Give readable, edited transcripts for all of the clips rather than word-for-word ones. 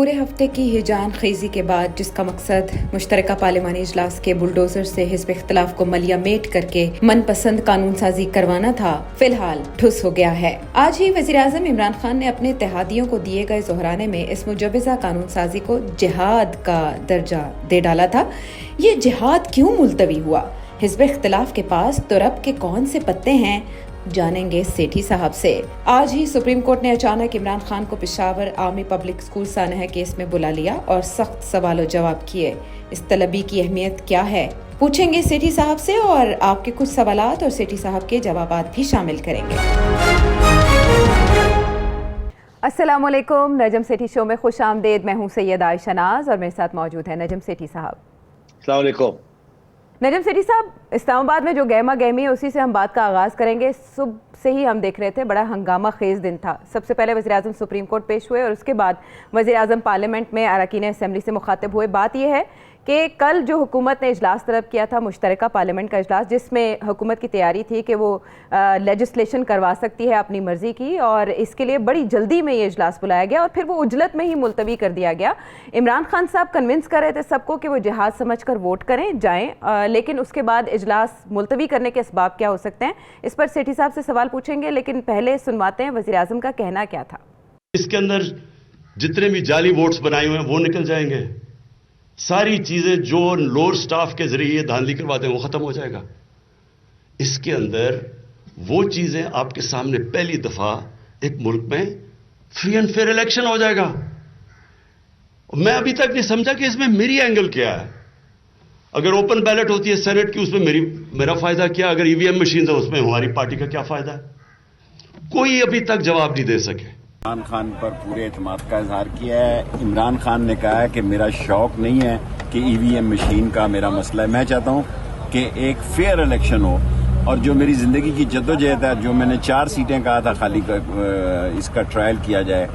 पूरे हफ्ते की हिजान खेजी के बाद जिसका मकसद मुश्तरका पार्लिमानी इजलास के बुलडोजर से हिज़्ब इख्तिलाफ को मलिया मेट करके मनपसंद कानून साजी करवाना था, फिलहाल ठुस हो गया है। आज ही वज़ीर-ए-आज़म इमरान खान ने अपने इत्तेहादियों को दिए गए जोहराने में इस मुजवज़ा कानून साजी को जिहाद का दर्जा दे डाला था। ये जिहाद क्यों मुलतवी हुआ? हिज़्ब इख्तिलाफ के पास तुरब के कौन से पत्ते हैं, जानेंगे सेठी साहब से। आज ही सुप्रीम कोर्ट ने अचानक इमरान खान को पेशावर आर्मी पब्लिक स्कूल सानहा केस में बुला लिया और सख्त सवाल जवाब किए। इस तलबी की अहमियत क्या है, पूछेंगे सेठी साहब से और आपके कुछ सवालात और सेठी साहब के जवाबात भी शामिल करेंगे। अस्सलाम वालेकुम, नजम सेठी शो में खुश आमदेद। मैं हूँ सैयद आयशा नाज और मेरे साथ मौजूद है नजम सेठी साहब। अस्सलाम वालेकुम। नजम सेठी साहब, इस्लामाबाद में जो गहमा गहमी है उसी से हम बात का आगाज़ करेंगे। सुबह से ही हम देख रहे थे, बड़ा हंगामा खेज़ दिन था। सबसे पहले वज़ीर-ए-आज़म सुप्रीम कोर्ट पेश हुए और उसके बाद वज़ीर-ए-आज़म पार्लियामेंट में अरकान असेंबली से मुखातिब हुए। बात यह है कि कल जो हुकूमत ने इजलास तलब किया था, मुश्तरका पार्लियामेंट का इजलास, जिसमें हुकूमत की तैयारी थी कि वो लेजिस्लेशन करवा सकती है अपनी मर्ज़ी की, और इसके लिए बड़ी जल्दी में ये इजलास बुलाया गया और फिर वो उजलत में ही मुलतवी कर दिया गया। इमरान खान साहब कन्विंस कर रहे थे सबको कि वो जिहाद समझ कर वोट करें, जाएँ, लेकिन उसके बाद इजलास मुलतवी करने के असबाब क्या हो सकते हैं, इस पर सेठी साहब से सवाल पूछेंगे। लेकिन पहले सुनवाते हैं वज़ीर-ए-आज़म का कहना क्या था। इसके अंदर जितने भी जाली वोट्स बनाए हुए हैं वो निकल जाएंगे। सारी चीजें जो लोअर स्टाफ के जरिए धांधली करवाते हैं वो खत्म हो जाएगा। इसके अंदर वो चीजें आपके सामने पहली दफा एक मुल्क में फ्री एंड फेयर इलेक्शन हो जाएगा। मैं अभी तक नहीं समझा कि इसमें मेरी एंगल क्या है। अगर ओपन बैलेट होती है सेनेट की, उसमें मेरा फायदा क्या? अगर ईवीएम मशीन है उसमें हमारी पार्टी का क्या फायदा है? कोई अभी तक जवाब नहीं दे सके। इमरान खान पर पूरे एतमाद का इजहार किया है। इमरान खान ने कहा है कि मेरा शौक नहीं है कि ईवीएम मशीन का मेरा मसला है। मैं चाहता हूं कि एक फेयर इलेक्शन हो, और जो मेरी जिंदगी की जद्दोजहद है, जो मैंने 4 सीटें कहा था खाली इसका ट्रायल किया जाए।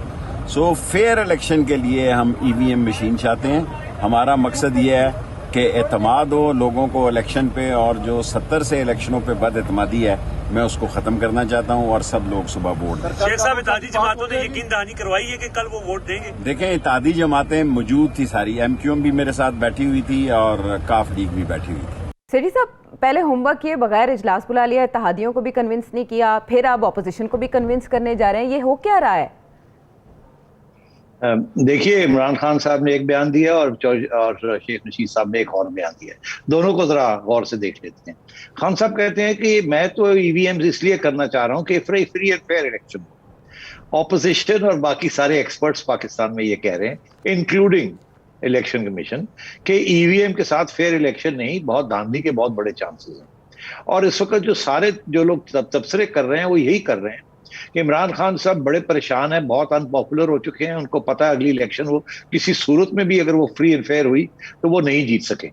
सो फेयर इलेक्शन के लिए हम ईवीएम मशीन चाहते हैं। हमारा मकसद ये है कि एतमाद हो लोगों को इलेक्शन पे, और जो 70 से इलेक्शनों पे बदएतमादी है मैं उसको खत्म करना चाहता हूं और सब लोग सुबह वोट दें। शेख साहब, इत्तेहादी जमातों ने यकीन दहानी करवाई है कि कल वो वोट देंगे। देखें, इत्तेहादी जमातें मौजूद थी सारी, एमक्यूएम भी मेरे साथ बैठी हुई थी और काफ लीग भी बैठी हुई थी। सेठी साहब, पहले होमवर्क किए बगैर इजलास बुला लिया, इत्तेहादियों को भी कन्विंस नहीं किया, फिर आप अपोजिशन को भी कन्विंस करने जा रहे हैं, ये हो क्या रहा है? देखिए, इमरान खान साहब ने एक बयान दिया और शेख नशीद साहब ने एक और बयान दिया। दोनों को जरा गौर से देख लेते हैं। खान साहब कहते हैं कि मैं तो ईवीएम इसलिए करना चाह रहा हूं कि फ्री एंड फेयर इलेक्शन हो। ऑपोजिशन और बाकी सारे एक्सपर्ट्स पाकिस्तान में ये कह रहे हैं, इंक्लूडिंग इलेक्शन कमीशन, कि ईवीएम के साथ फेयर इलेक्शन नहीं, बहुत धांधली के बहुत बड़े चांसेस हैं। और इस वक्त जो लोग तबसरे कर रहे हैं वो यही कर रहे हैं कि इमरान खान साहब बड़े परेशान हैं, बहुत अनपॉपुलर हो चुके हैं। उनको पता है अगली इलेक्शन वो किसी सूरत में भी अगर वो फ्री एंड फेयर हुई तो वो नहीं जीत सके।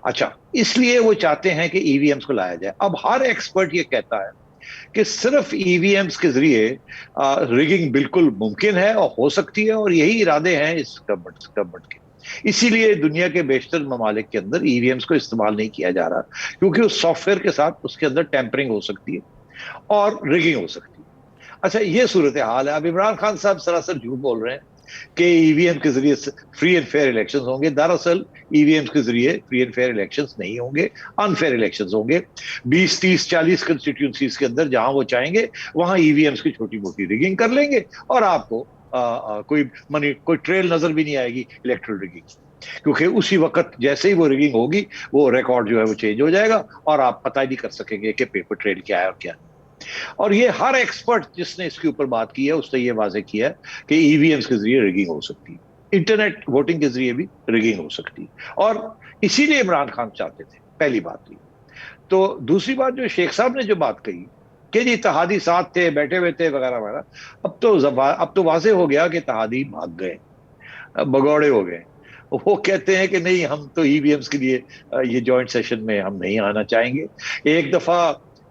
अच्छा, इसलिए वो चाहते हैं कि ईवीएम्स को लाया जाए। अब हर एक्सपर्ट ये कहता है कि सिर्फ ईवीएम्स के जरिए रिगिंग बिल्कुल मुमकिन है और हो सकती है, और यही इरादे हैं इस गवर्नमेंट के। इसीलिए दुनिया के बेशतर ममालिक के अंदर ईवीएम्स को इस्तेमाल नहीं किया जा रहा, क्योंकि उस सॉफ्टवेयर के साथ उसके अंदर टेम्परिंग हो सकती है और रिगिंग हो सकती है। अच्छा, ये सूरत हाल है। अब इमरान खान साहब सरासर झूठ बोल रहे हैं कि ईवीएम के जरिए फ्री एंड फेयर इलेक्शंस होंगे। दरअसल ईवीएम के जरिए फ्री एंड फेयर इलेक्शंस नहीं होंगे, अनफेयर इलेक्शंस होंगे। 20, 30, 40 कंस्टिट्यूंसीज के अंदर जहां वो चाहेंगे वहां ईवीएम्स की छोटी मोटी रिगिंग कर लेंगे और आपको कोई ट्रेल नजर भी नहीं आएगी इलेक्ट्रल रिगिंग, क्योंकि उसी वक्त जैसे ही वो रिगिंग होगी वो रिकॉर्ड जो है वो चेंज हो जाएगा और आप पता ही नहीं कर सकेंगे कि पेपर ट्रेल क्या है और क्या नहीं। और ये हर एक्सपर्ट जिसने इसके ऊपर बात की है उसने ये वाजे किया है कि ईवीएम्स के जरिए रिगिंग हो सकती है, इंटरनेट वोटिंग के जरिए भी रिगिंग हो सकती है, और इसीलिए इमरान खान चाहते थे। पहली बात ये। तो दूसरी बात, जो शेख साहब ने जो बात कही कि जी इत्तेहादी साथ थे, बैठे हुए थे वगैरह वगैरह, अब तो वाजे हो गया कि इत्तेहादी भाग गए, भगौड़े हो गए। वो कहते हैं कि नहीं, हम तो ईवीएम्स के लिए ये जॉइंट सेशन में हम नहीं आना चाहेंगे। एक दफा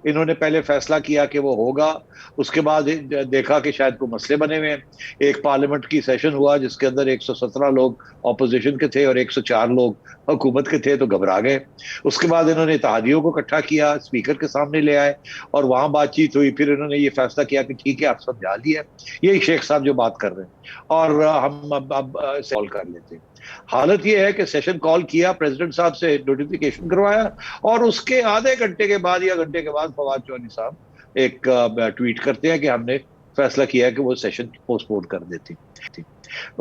इन्होंने पहले फैसला किया कि वो होगा, उसके बाद देखा कि शायद कोई मसले बने हुए हैं। एक पार्लियामेंट की सेशन हुआ जिसके अंदर 117 लोग ऑपोजिशन के थे और 104 लोग हुकूमत के थे, तो घबरा गए। उसके बाद इन्होंने इत्तेहादियों को इकट्ठा किया, स्पीकर के सामने ले आए और वहां बातचीत हुई। फिर इन्होंने ये फैसला किया कि ठीक है, आप समझा लिया, यही शेख साहब जो बात कर रहे हैं, और हम अब कॉल कर लेते हैं। हालत यह है कि सेशन कॉल किया, प्रेसिडेंट साहब से नोटिफिकेशन करवाया, और उसके आधे घंटे के बाद या घंटे के बाद फवाद चौधरी साहब एक ट्वीट करते हैं कि हमने फैसला किया है कि वो सेशन पोस्टपोन कर देती।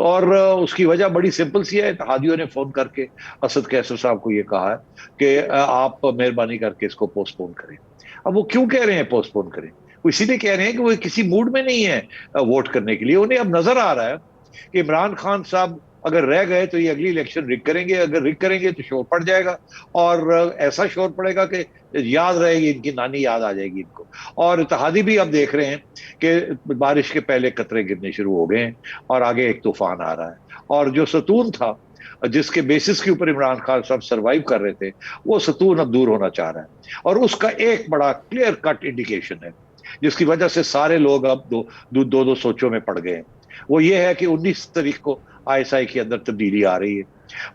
और उसकी वजह बड़ी सिंपल सी है, इत्तेहादियों ने फोन करके असद कैसर साहब को ये कहा है कि आप मेहरबानी करके इसको पोस्टपोन करें। अब वो क्यों कह रहे हैं पोस्टपोन करें? वो इसीलिए कह रहे हैं कि वो किसी मूड में नहीं है वोट करने के लिए। उन्हें अब नजर आ रहा है कि इमरान खान साहब अगर रह गए तो ये अगली इलेक्शन रिग करेंगे, अगर रिग करेंगे तो शोर पड़ जाएगा, और ऐसा शोर पड़ेगा कि याद रहेगी, इनकी नानी याद आ जाएगी इनको। और इत्तेहादी भी अब देख रहे हैं कि बारिश के पहले कतरे गिरने शुरू हो गए हैं और आगे एक तूफान आ रहा है, और जो सतून था जिसके बेसिस के ऊपर इमरान खान साहब सरवाइव कर रहे थे, वो सतून अब दूर होना चाह रहा है। और उसका एक बड़ा क्लियर कट इंडिकेशन है जिसकी वजह से सारे लोग अब दो सोचों में पड़ गए हैं। वो ये है कि 19 तारीख को ISI के अंदर तब्दीली आ रही है।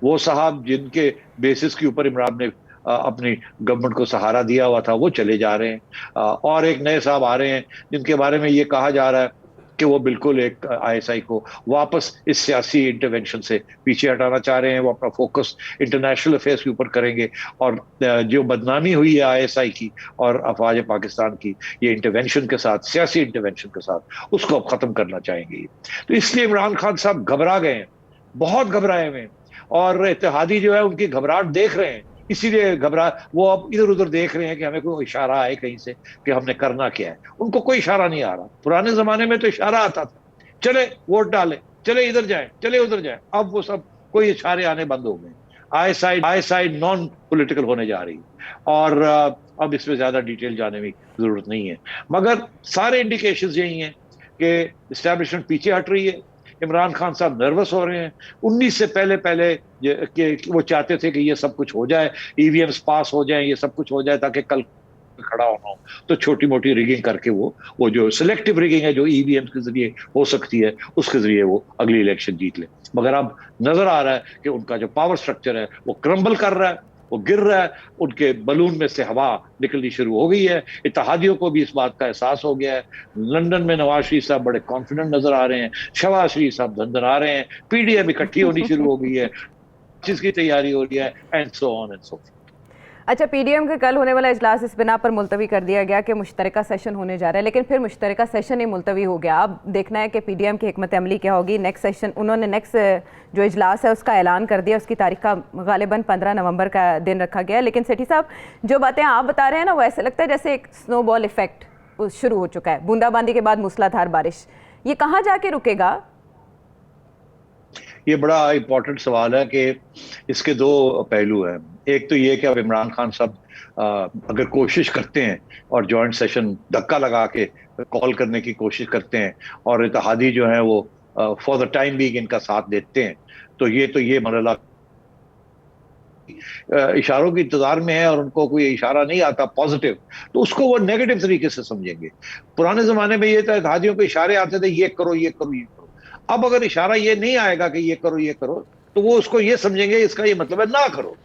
वो साहब जिनके बेसिस के ऊपर इमरान ने अपनी गवर्नमेंट को सहारा दिया हुआ था, वो चले जा रहे हैं, और एक नए साहब आ रहे हैं जिनके बारे में ये कहा जा रहा है कि वो बिल्कुल एक ISI को वापस इस सियासी इंटरवेंशन से पीछे हटाना चाह रहे हैं। वो अपना फोकस इंटरनेशनल अफेयर्स के ऊपर करेंगे, और जो बदनामी हुई है ISI की और अफवाज पाकिस्तान की ये इंटरवेंशन के साथ, सियासी इंटरवेंशन के साथ, उसको अब खत्म करना चाहेंगे। तो इसलिए इमरान खान साहब घबरा गए हैं, बहुत घबराए हुए हैं, और इत्तेहादी जो है उनकी घबराहट देख रहे हैं, इसीलिए वो अब इधर उधर देख रहे हैं कि हमें कोई इशारा आए कहीं से कि हमने करना क्या है। उनको कोई इशारा नहीं आ रहा। पुराने जमाने में तो इशारा आता था, चले वोट डालें, चले इधर जाएं, चले उधर जाएं। अब वो सब कोई इशारे आने बंद हो गए। ISI नॉन पॉलिटिकल होने जा रही है, और अब इसमें ज्यादा डिटेल जाने की जरूरत नहीं है, मगर सारे इंडिकेशंस यही हैं कि एस्टैब्लिशमेंट पीछे हट रही है। इमरान खान साहब नर्वस हो रहे हैं। 19 से पहले वो चाहते थे कि ये सब कुछ हो जाए, EVMs पास हो जाए, ये सब कुछ हो जाए ताकि कल खड़ा होना हो तो छोटी मोटी रिगिंग करके वो जो सिलेक्टिव रिगिंग है जो EVMs के जरिए हो सकती है, उसके जरिए वो अगली इलेक्शन जीत ले। मगर अब नजर आ रहा है कि उनका जो पावर स्ट्रक्चर है वो क्रम्बल कर रहा है, वो गिर रहा है, उनके बलून में से हवा निकलनी शुरू हो गई है। इत्तेहादियों को भी इस बात का एहसास हो गया है। लंदन में नवाज शरीफ साहब बड़े कॉन्फिडेंट नजर आ रहे हैं, शहबाज शरीफ साहब धंधना रहे हैं, PDM इकट्ठी होनी शुरू हो गई है, जिसकी तैयारी हो रही है, and so on and so forth. अच्छा, PDM का कल होने वाला इजलास इस बिना पर मुलतवी कर दिया गया कि मुश्तरका सेशन होने जा रहा है, लेकिन फिर मुश्तरका सेशन ही मुलतवी हो गया। अब देखना है कि PDM की हिकमत अमली क्या होगी। नेक्स्ट सेशन उन्होंने नेक्स्ट जो इजलास है उसका ऐलान कर दिया, उसकी तारीख का गालिबन 15 नवंबर का दिन रखा गया। लेकिन सेठी साहब, जो बातें आप बता रहे हैं ना, वो ऐसे लगता है जैसे एक स्नोबॉल इफेक्ट शुरू हो चुका है। बूंदाबांदी के बाद मूसलाधार बारिश, ये कहाँ जाके रुकेगा? ये बड़ा इंपॉर्टेंट सवाल है कि इसके दो पहलू हैं। एक तो ये कि अब इमरान खान साहब अगर कोशिश करते हैं और जॉइंट सेशन धक्का लगा के कॉल करने की कोशिश करते हैं और इत्तेहादी जो है वो फॉर द टाइम बीइंग इनका साथ देते हैं, तो ये मरहला इशारों के इंतजार में है और उनको कोई इशारा नहीं आता पॉजिटिव, तो उसको वो नेगेटिव तरीके से समझेंगे। पुराने जमाने में ये था, इत्तेहादियों को इशारे आते थे, ये करो ये करो ये करो। अब अगर इशारा ये नहीं आएगा कि ये करो, तो वो उसको ये समझेंगे इसका ये मतलब है ना करो।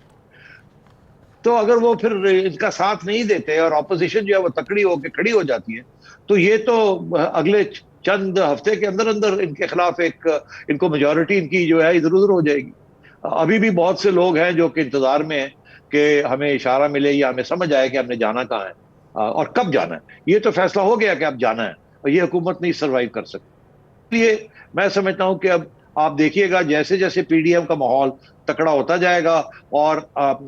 तो अगर वो फिर इनका साथ नहीं देते और ऑपोजिशन जो है वो तकड़ी होकर खड़ी हो जाती है, तो ये तो अगले चंद हफ्ते के अंदर अंदर इनके खिलाफ इनको मेजॉरिटी इनकी जो है इधर उधर हो जाएगी। अभी भी बहुत से लोग हैं जो कि इंतजार में हैं कि हमें इशारा मिले या हमें समझ आए कि हमने जाना कहाँ है और कब जाना है। ये तो फैसला हो गया कि अब जाना है और ये हुकूमत नहीं सर्वाइव कर सकती। इसलिए मैं समझता हूं कि अब आप देखिएगा जैसे जैसे PDM का माहौल तकड़ा होता जाएगा और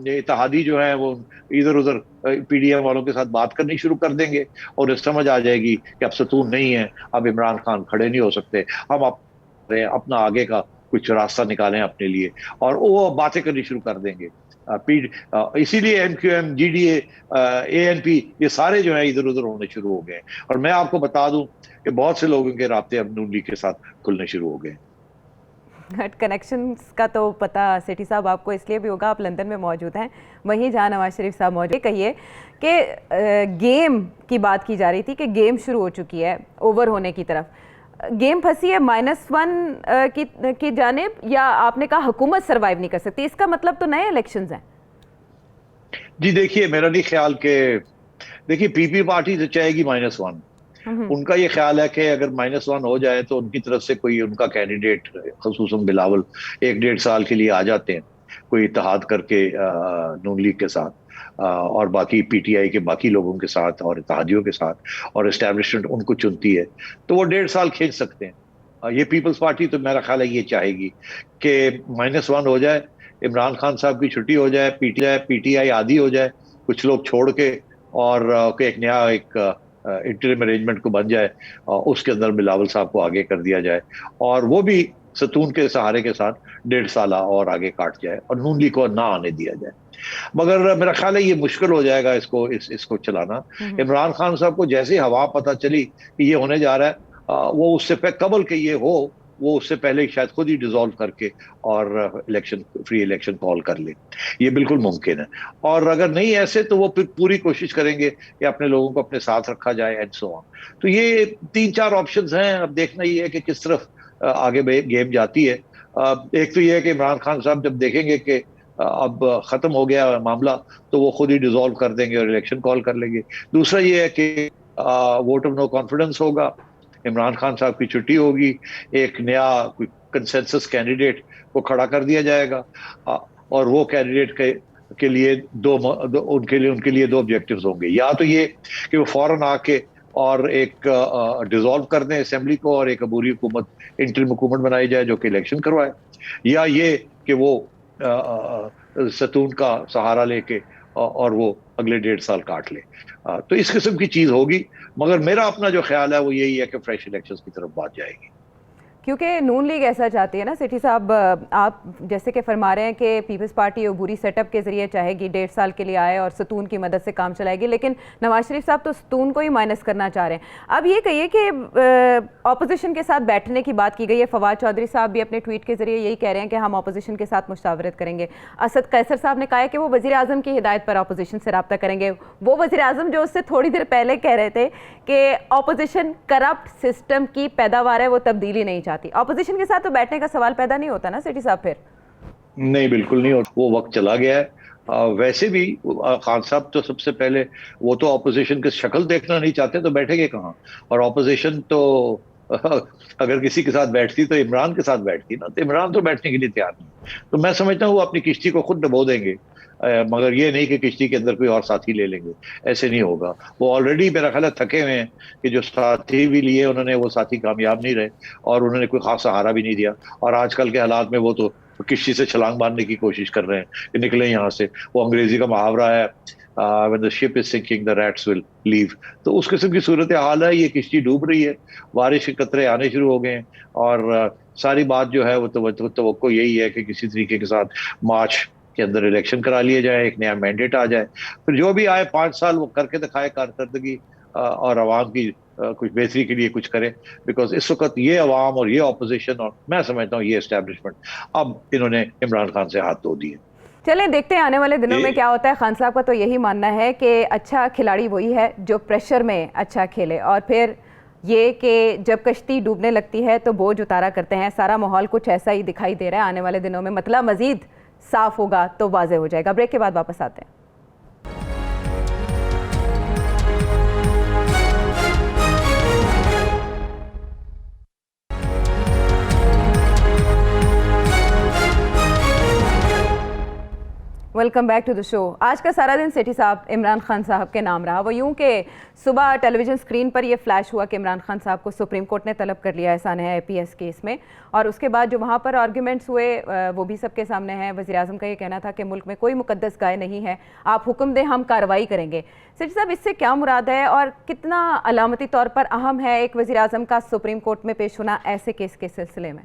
इत्तेहादी जो है वो इधर उधर PDM वालों के साथ बात करनी शुरू कर देंगे और समझ आ जाएगी कि अब सतून नहीं है, अब इमरान खान खड़े नहीं हो सकते, हम अपना आगे का कुछ रास्ता निकालें अपने लिए, और वो बातें करनी शुरू कर देंगे। इसीलिए MQM, GDA, ANP ये सारे जो है इधर उधर होने शुरू हो गए। और मैं आपको बता दूं कि बहुत से लोगों के राब्ते अब नून लीग के साथ खुलने शुरू हो गए। कनेक्शंस का तो पता सेठी साहब आपको इसलिए भी होगा, आप लंदन में मौजूद हैं, वहीं जहां नवाज शरीफ साहब मौजूद। कहिए कि गेम की बात की जा रही थी कि गेम शुरू हो चुकी है ओवर होने की तरफ, गेम फंसी है -1 की जानिब, या आपने कहा हुकूमत सरवाइव नहीं कर सकती, इसका मतलब तो नए इलेक्शंस हैं। जी देखिए, मेरा नहीं ख्याल के, देखिए पीपी पार्टी तो चाहेगी -1। उनका ये ख्याल है कि अगर -1 हो जाए तो उनकी तरफ से कोई उनका कैंडिडेट, खसूसन बिलावल 1-1.5 साल के लिए आ जाते हैं कोई इत्तेहाद करके नून लीग के साथ और बाकी पीटीआई के बाकी लोगों के साथ और इत्तेहादियों के साथ, और एस्टेब्लिशमेंट उनको चुनती है तो वो 1.5 साल खींच सकते हैं। ये पीपल्स पार्टी तो मेरा ख्याल है ये चाहेगी कि -1 हो जाए, इमरान खान साहब की छुट्टी हो जाए, पीटीआई आधी हो जाए, कुछ लोग छोड़ के, और एक नया इंटरिम अरेंजमेंट को बन जाए, उसके अंदर बिलावल साहब को आगे कर दिया जाए और वो भी सतून के सहारे के साथ 1.5 साल और आगे काट जाए और नून लीग को ना आने दिया जाए। मगर मेरा ख्याल है ये मुश्किल हो जाएगा इसको चलाना। इमरान खान साहब को जैसे हवा पता चली कि ये होने जा रहा है, वो उससे कबल के ये हो, वो उससे पहले शायद खुद ही डिसॉल्व करके और फ्री इलेक्शन कॉल कर ले, ये बिल्कुल मुमकिन है। और अगर नहीं ऐसे तो वो फिर पूरी कोशिश करेंगे कि अपने लोगों को अपने साथ रखा जाए एंड सो ऑन। तो ये 3-4 ऑप्शंस हैं, अब देखना ये है कि किस तरफ आगे गेम जाती है। एक तो ये है कि इमरान खान साहब जब देखेंगे कि अब खत्म हो गया मामला तो वो खुद ही डिसॉल्व कर देंगे और इलेक्शन कॉल कर लेंगे। दूसरा ये है कि वोट ऑफ नो कॉन्फिडेंस होगा, इमरान खान साहब की छुट्टी होगी, एक नया कोई कंसेंसस कैंडिडेट को खड़ा कर दिया जाएगा और वो कैंडिडेट के लिए उनके लिए दो ऑब्जेक्टिव्स होंगे, या तो ये कि वो फौरन आके और एक डिसॉल्व कर दें असेंबली को और एक अबूरी हुकूमत, इंटरिम हुकूमत बनाई जाए जो कि इलेक्शन करवाए, या ये कि वो सतून का सहारा लेके और वो अगले 1.5 साल काट ले। तो इस किस्म की चीज होगी, मगर मेरा अपना जो ख्याल है वो यही है कि फ्रेश इलेक्शंस की तरफ बात जाएगी, क्योंकि नून लीग ऐसा चाहती है ना सेठी साहब, आप जैसे कि फरमा रहे हैं कि पीपल्स पार्टी अबूरी सेटअप के जरिए चाहेगी 1.5 साल के लिए आए और सतून की मदद से काम चलाएगी, लेकिन नवाज शरीफ साहब तो सतून को ही माइनस करना चाह रहे हैं। अब ये कहिए कि ऑपोजिशन के साथ बैठने की बात की गई है, फवाद चौधरी साहब भी अपने ट्वीट के जरिए यही कह रहे हैं कि हम ऑपोजिशन के साथ मुशावरत करेंगे। असद कैसर साहब ने कहा है कि वो वज़ीर आज़म की हिदायत पर ऑपोजिशन से रब्ता करेंगे, वो वज़ीर आज़म जो उससे थोड़ी देर पहले कह रहे थे कि ऑपोजिशन करप्ट सिस्टम की पैदावार है, वो तब्दीली नहीं चाहती। ऑपोजिशन के साथ तो बैठने का सवाल पैदा नहीं होता ना सेठी साहब फिर? नहीं, बिल्कुल नहीं होता, वो वक्त चला गया है। वैसे भी खान साहब तो सबसे पहले वो तो ऑपोजिशन की शक्ल देखना नहीं चाहते, तो बैठेंगे कहाँ? और ऑपोजिशन तो अगर किसी के साथ बैठती तो इमरान के साथ बैठती ना, तो इमरान तो बैठने के लिए तैयार नहीं। तो मैं समझता हूँ वो अपनी किश्ती को खुद डुबो देंगे, मगर ये नहीं कि किश्ती के अंदर कोई और साथी ले लेंगे, ऐसे नहीं होगा। वो ऑलरेडी मेरा ख्याल है थके हुए हैं कि जो साथी भी लिए उन्होंने, वो साथी कामयाब नहीं रहे और उन्होंने कोई खास सहारा भी नहीं दिया, और आजकल के हालात में वो तो किश्ती से छलांग मारने की कोशिश कर रहे हैं कि निकले यहाँ से। वो अंग्रेजी का मुहावरा है, when the ship is sinking the rats will leave। तो उस किस्म की सूरत हाल है, ये किश्ती डूब रही है, बारिश के कतरे आने शुरू हो गए हैं, और सारी बात जो है वो तो यही है कि किसी तरीके के साथ मार्च के अंदर इलेक्शन करा लिए जाए, एक नया मैंडेट आ जाए, फिर जो भी आए 5 साल वो करके दिखाए कारकर्दगी और आवाम की कुछ बेहतरी के लिए कुछ करें। बिकॉज इस वक्त ये अवाम और ये ऑपोजिशन और मैं समझता हूँ ये एस्टेब्लिशमेंट अब इन्होंने इमरान खान से हाथ धो दिए। चलें देखते हैं आने वाले दिनों में क्या होता है। खान साहब का तो यही मानना है कि अच्छा खिलाड़ी वही है जो प्रेशर में अच्छा खेले, और फिर ये कि जब कश्ती डूबने लगती है तो बोझ उतारा करते हैं। सारा माहौल कुछ ऐसा ही दिखाई दे रहा है। आने वाले दिनों में मतलब मजीद साफ होगा तो वाज़ेह हो जाएगा। ब्रेक के बाद वापस आते हैं। Welcome back to the show. आज का सारा दिन सेठी साहब इमरान खान साहब के नाम रहा। वो यूं कि सुबह टेलीविज़न स्क्रीन पर ये फ्लैश हुआ कि इमरान खान साहब को सुप्रीम कोर्ट ने तलब कर लिया है सानहा APS केस में, और उसके बाद जो वहाँ पर आर्ग्यूमेंट्स हुए वो भी सबके सामने हैं। वज़ीर आज़म का ये कहना था कि मुल्क में कोई मुकद्दस गाय नहीं है, आप हुक्म दें हम कार्रवाई करेंगे। सेठी साहब इससे क्या मुराद है और कितना अलामती तौर पर अहम है एक वज़ीर आज़म का सुप्रीम कोर्ट में पेश होना ऐसे केस के सिलसिले में?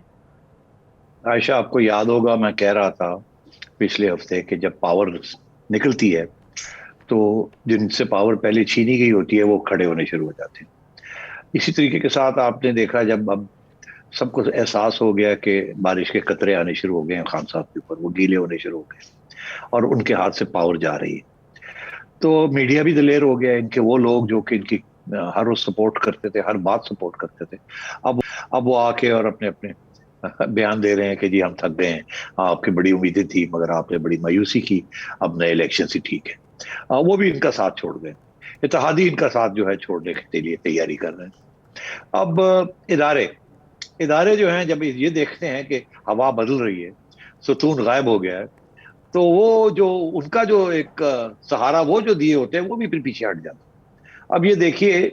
आयशा, आपको याद होगा मैं कह रहा था पिछले हफ्ते कि जब पावर निकलती है तो जिनसे पावर पहले छीनी गई होती है वो खड़े होने शुरू हो जाते हैं। इसी तरीके के साथ आपने देखा जब अब सबको एहसास हो गया कि बारिश के कतरे आने शुरू हो गए हैं खान साहब के ऊपर, वो गीले होने शुरू हो गए और उनके हाथ से पावर जा रही है। तो मीडिया भी दिलेर हो गया, इनके वो लोग जो कि इनकी हर रोज सपोर्ट करते थे, हर बात सपोर्ट करते थे, अब वो आके और अपने अपने बयान दे रहे हैं कि जी हम थक गए हैं, आपकी बड़ी उम्मीदें थी मगर आपने बड़ी मायूसी की, अब नए इलेक्शन ही ठीक है। वो भी इनका साथ छोड़ गए, इत्तेहादी इनका साथ जो है छोड़ने के लिए तैयारी कर रहे हैं। अब इदारे जो हैं जब ये देखते हैं कि हवा बदल रही है, सुतून गायब हो गया है, तो वो जो उनका जो एक सहारा वो जो दिए होते हैं वो भी फिर पीछे हट जाता है। अब ये देखिए,